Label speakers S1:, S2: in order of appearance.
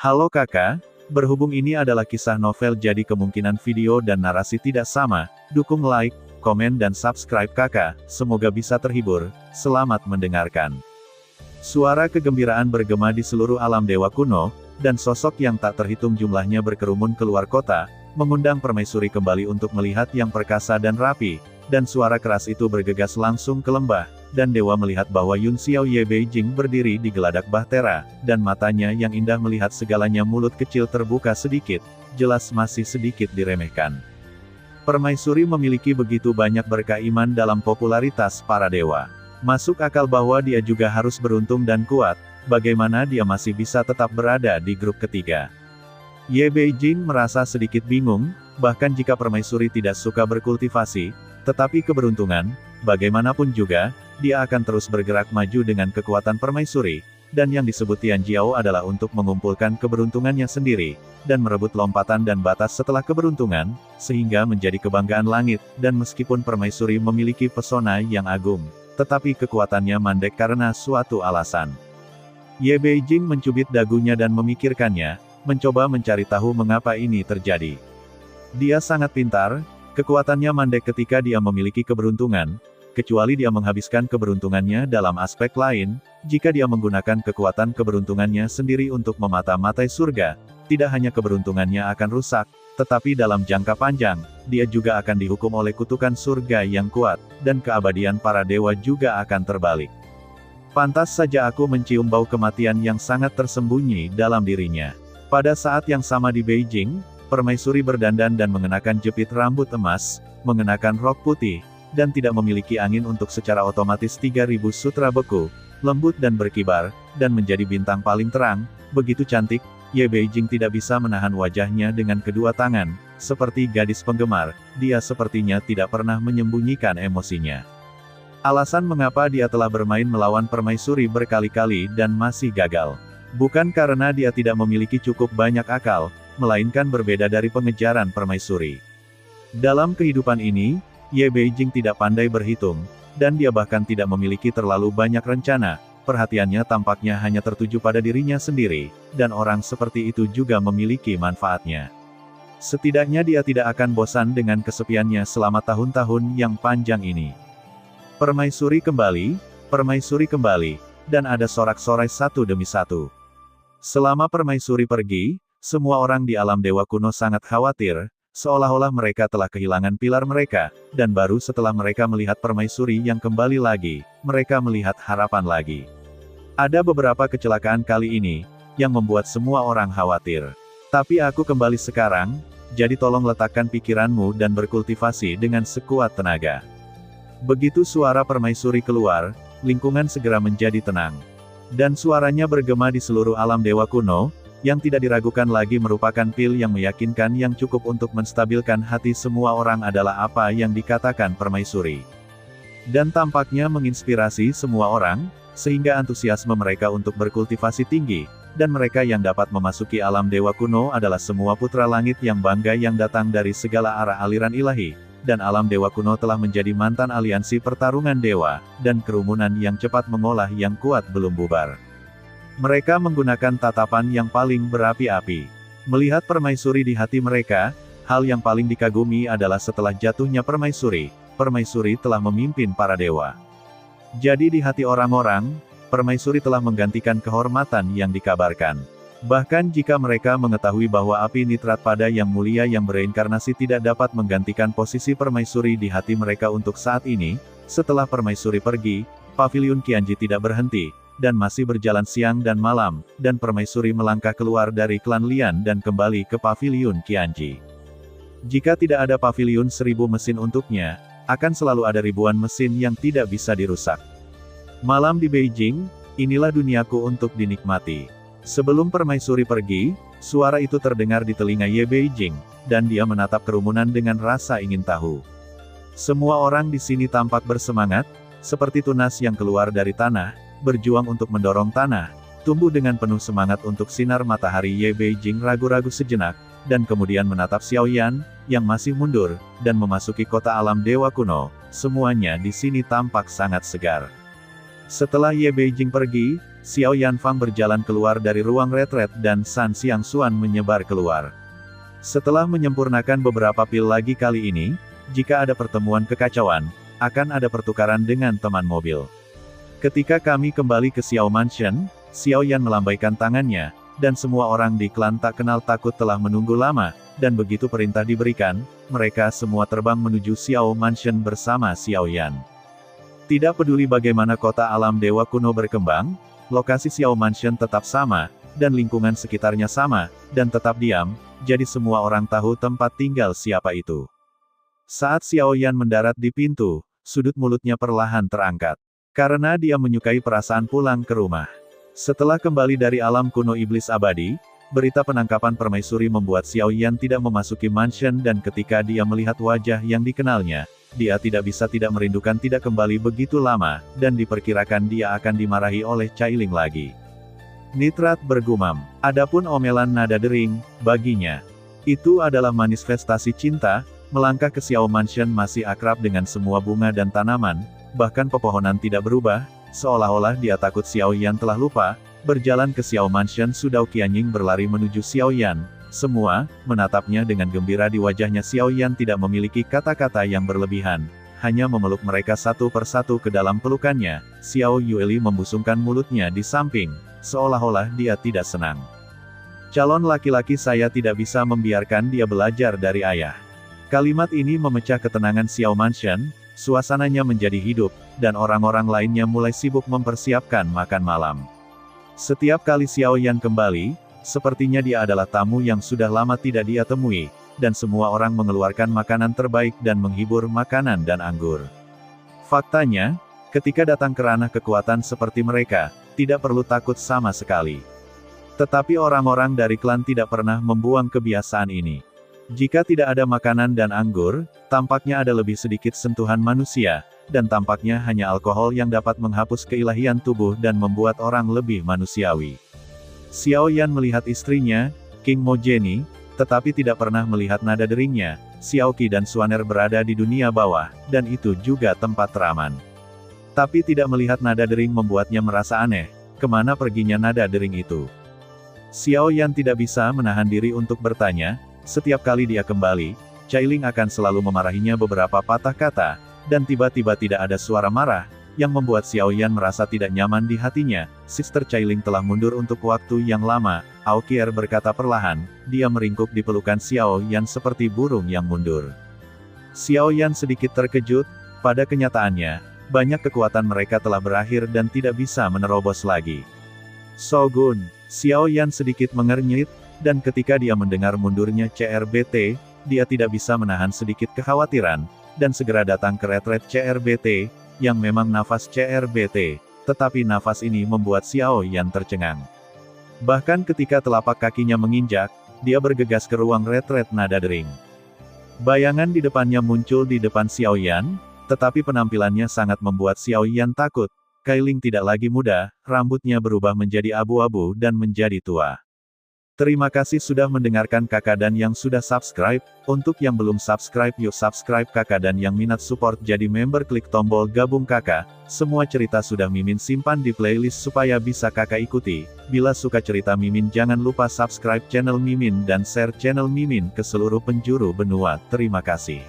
S1: Halo kakak, berhubung ini adalah kisah novel jadi kemungkinan video dan narasi tidak sama, dukung like, komen dan subscribe kakak, semoga bisa terhibur, selamat mendengarkan. Suara kegembiraan bergema di seluruh alam dewa kuno, dan sosok yang tak terhitung jumlahnya berkerumun keluar kota, mengundang permaisuri kembali untuk melihat yang perkasa dan rapi, dan suara keras itu bergegas langsung ke lembah, dan dewa melihat bahwa Yun Xiao Ye Beijing berdiri di geladak bahtera, dan matanya yang indah melihat segalanya mulut kecil terbuka sedikit, jelas masih sedikit diremehkan. Permaisuri memiliki begitu banyak berkah iman dalam popularitas para dewa. Masuk akal bahwa dia juga harus beruntung dan kuat, bagaimana dia masih bisa tetap berada di grup ketiga. Ye Beijing merasa sedikit bingung, bahkan jika permaisuri tidak suka berkultivasi, tetapi keberuntungan, bagaimanapun juga, dia akan terus bergerak maju dengan kekuatan permaisuri, dan yang disebut Tian Jiao adalah untuk mengumpulkan keberuntungannya sendiri, dan merebut lompatan dan batas setelah keberuntungan, sehingga menjadi kebanggaan langit, dan meskipun permaisuri memiliki pesona yang agung, tetapi kekuatannya mandek karena suatu alasan. Ye Beijing mencubit dagunya dan memikirkannya, mencoba mencari tahu mengapa ini terjadi. Dia sangat pintar, kekuatannya mandek ketika dia memiliki keberuntungan, kecuali dia menghabiskan keberuntungannya dalam aspek lain, jika dia menggunakan kekuatan keberuntungannya sendiri untuk memata-matai surga, tidak hanya keberuntungannya akan rusak, tetapi dalam jangka panjang, dia juga akan dihukum oleh kutukan surga yang kuat, dan keabadian para dewa juga akan terbalik. Pantas saja aku mencium bau kematian yang sangat tersembunyi dalam dirinya. Pada saat yang sama di Beijing, permaisuri berdandan dan mengenakan jepit rambut emas, mengenakan rok putih, dan tidak memiliki angin untuk secara otomatis 3000 sutra beku, lembut dan berkibar, dan menjadi bintang paling terang, begitu cantik, Ye Beijing tidak bisa menahan wajahnya dengan kedua tangan, seperti gadis penggemar, dia sepertinya tidak pernah menyembunyikan emosinya. Alasan mengapa dia telah bermain melawan permaisuri berkali-kali dan masih gagal. Bukan karena dia tidak memiliki cukup banyak akal, melainkan berbeda dari pengejaran permaisuri. Dalam kehidupan ini, Ye Beijing tidak pandai berhitung, dan dia bahkan tidak memiliki terlalu banyak rencana, perhatiannya tampaknya hanya tertuju pada dirinya sendiri, dan orang seperti itu juga memiliki manfaatnya. Setidaknya dia tidak akan bosan dengan kesepiannya selama tahun-tahun yang panjang ini. Permaisuri kembali, dan ada sorak-sorai satu demi satu. Selama permaisuri pergi, semua orang di alam dewa kuno sangat khawatir, seolah-olah mereka telah kehilangan pilar mereka, dan baru setelah mereka melihat permaisuri yang kembali lagi, mereka melihat harapan lagi. Ada beberapa kecelakaan kali ini, yang membuat semua orang khawatir. Tapi aku kembali sekarang, jadi tolong letakkan pikiranmu dan berkultivasi dengan sekuat tenaga. Begitu suara permaisuri keluar, lingkungan segera menjadi tenang. Dan suaranya bergema di seluruh alam dewa kuno, yang tidak diragukan lagi merupakan pil yang meyakinkan yang cukup untuk menstabilkan hati semua orang adalah apa yang dikatakan permaisuri. Dan tampaknya menginspirasi semua orang, sehingga antusiasme mereka untuk berkultivasi tinggi, dan mereka yang dapat memasuki alam dewa kuno adalah semua putra langit yang bangga yang datang dari segala arah aliran ilahi, dan alam dewa kuno telah menjadi mantan aliansi pertarungan dewa, dan kerumunan yang cepat mengolah yang kuat belum bubar. Mereka menggunakan tatapan yang paling berapi-api. Melihat permaisuri di hati mereka, hal yang paling dikagumi adalah setelah jatuhnya permaisuri, permaisuri telah memimpin para dewa. Jadi di hati orang-orang, permaisuri telah menggantikan kehormatan yang dikabarkan. Bahkan jika mereka mengetahui bahwa api nitrat pada yang mulia yang bereinkarnasi tidak dapat menggantikan posisi permaisuri di hati mereka untuk saat ini, setelah permaisuri pergi, paviliun Qianji tidak berhenti, dan masih berjalan siang dan malam, dan permaisuri melangkah keluar dari klan Lian dan kembali ke paviliun Qianji. Jika tidak ada paviliun 1000 mesin untuknya, akan selalu ada ribuan mesin yang tidak bisa dirusak. Malam di Beijing, inilah duniaku untuk dinikmati. Sebelum permaisuri pergi, suara itu terdengar di telinga Ye Beijing, dan dia menatap kerumunan dengan rasa ingin tahu. Semua orang di sini tampak bersemangat, seperti tunas yang keluar dari tanah, berjuang untuk mendorong tanah, tumbuh dengan penuh semangat untuk sinar matahari. Ye Beijing ragu-ragu sejenak, dan kemudian menatap Xiaoyan, yang masih mundur, dan memasuki kota alam dewa kuno, semuanya di sini tampak sangat segar. Setelah Ye Beijing pergi, Xiao Yanfang berjalan keluar dari ruang retret dan San Xiangxuan menyebar keluar. Setelah menyempurnakan beberapa pil lagi kali ini, jika ada pertemuan kekacauan, akan ada pertukaran dengan teman mobil. Ketika kami kembali ke Xiao Mansion, Xiao Yan melambaikan tangannya, dan semua orang di klan tak kenal takut telah menunggu lama, dan begitu perintah diberikan, mereka semua terbang menuju Xiao Mansion bersama Xiao Yan. Tidak peduli bagaimana kota alam dewa kuno berkembang, lokasi Xiao Mansion tetap sama, dan lingkungan sekitarnya sama, dan tetap diam, jadi semua orang tahu tempat tinggal siapa itu. Saat Xiao Yan mendarat di pintu, sudut mulutnya perlahan terangkat. Karena dia menyukai perasaan pulang ke rumah. Setelah kembali dari alam kuno iblis abadi, berita penangkapan permaisuri membuat Xiao Yan tidak memasuki mansion dan ketika dia melihat wajah yang dikenalnya, dia tidak bisa tidak merindukan tidak kembali begitu lama, dan diperkirakan dia akan dimarahi oleh Cailing lagi. Nitrat bergumam. Adapun omelan nada dering, baginya, itu adalah manifestasi cinta. Melangkah ke Xiao Mansion masih akrab dengan semua bunga dan tanaman, bahkan pepohonan tidak berubah, seolah-olah dia takut Xiao Yan telah lupa. Berjalan ke Xiao Mansion, Sudao Qianying berlari menuju Xiao Yan. Semua menatapnya dengan gembira. Di wajahnya Xiao Yan tidak memiliki kata-kata yang berlebihan, hanya memeluk mereka satu persatu ke dalam pelukannya. Xiao Yueli membusungkan mulutnya di samping, seolah-olah dia tidak senang. Calon laki-laki saya tidak bisa membiarkan dia belajar dari ayah. Kalimat ini memecah ketenangan Xiao Mansion, suasananya menjadi hidup, dan orang-orang lainnya mulai sibuk mempersiapkan makan malam. Setiap kali Xiao Yan kembali, sepertinya dia adalah tamu yang sudah lama tidak dia temui, dan semua orang mengeluarkan makanan terbaik dan menghibur makanan dan anggur. Faktanya, ketika datang ke ranah kekuatan seperti mereka, tidak perlu takut sama sekali. Tetapi orang-orang dari klan tidak pernah membuang kebiasaan ini. Jika tidak ada makanan dan anggur, tampaknya ada lebih sedikit sentuhan manusia, dan tampaknya hanya alkohol yang dapat menghapus keilahian tubuh dan membuat orang lebih manusiawi. Xiao Yan melihat istrinya, King Mo Jenny, tetapi tidak pernah melihat nada deringnya. Xiao Qi dan Suaner berada di dunia bawah, dan itu juga tempat teraman. Tapi tidak melihat nada dering membuatnya merasa aneh, kemana perginya nada dering itu? Xiao Yan tidak bisa menahan diri untuk bertanya. Setiap kali dia kembali, Cailing akan selalu memarahinya beberapa patah kata, dan tiba-tiba tidak ada suara marah, yang membuat Xiao Yan merasa tidak nyaman di hatinya. Sister Cailing telah mundur untuk waktu yang lama, Aokier berkata perlahan, dia meringkuk di pelukan Xiao Yan seperti burung yang mundur. Xiao Yan sedikit terkejut, pada kenyataannya, banyak kekuatan mereka telah berakhir dan tidak bisa menerobos lagi. Shogun, Xiao Yan sedikit mengernyit, dan ketika dia mendengar mundurnya CRBT, dia tidak bisa menahan sedikit kekhawatiran, dan segera datang ke retret CRBT, yang memang nafas CRBT, tetapi nafas ini membuat Xiao Yan tercengang. Bahkan ketika telapak kakinya menginjak, dia bergegas ke ruang retret nada dering. Bayangan di depannya muncul di depan Xiao Yan, tetapi penampilannya sangat membuat Xiao Yan takut. Cailing tidak lagi muda, rambutnya berubah menjadi abu-abu dan menjadi tua. Terima kasih sudah mendengarkan kakak dan yang sudah subscribe. Untuk yang belum subscribe yuk subscribe kakak dan yang minat support jadi member klik tombol gabung kakak. Semua cerita sudah Mimin simpan di playlist supaya bisa kakak ikuti. Bila suka cerita Mimin jangan lupa subscribe channel Mimin dan share channel Mimin ke seluruh penjuru benua. Terima kasih.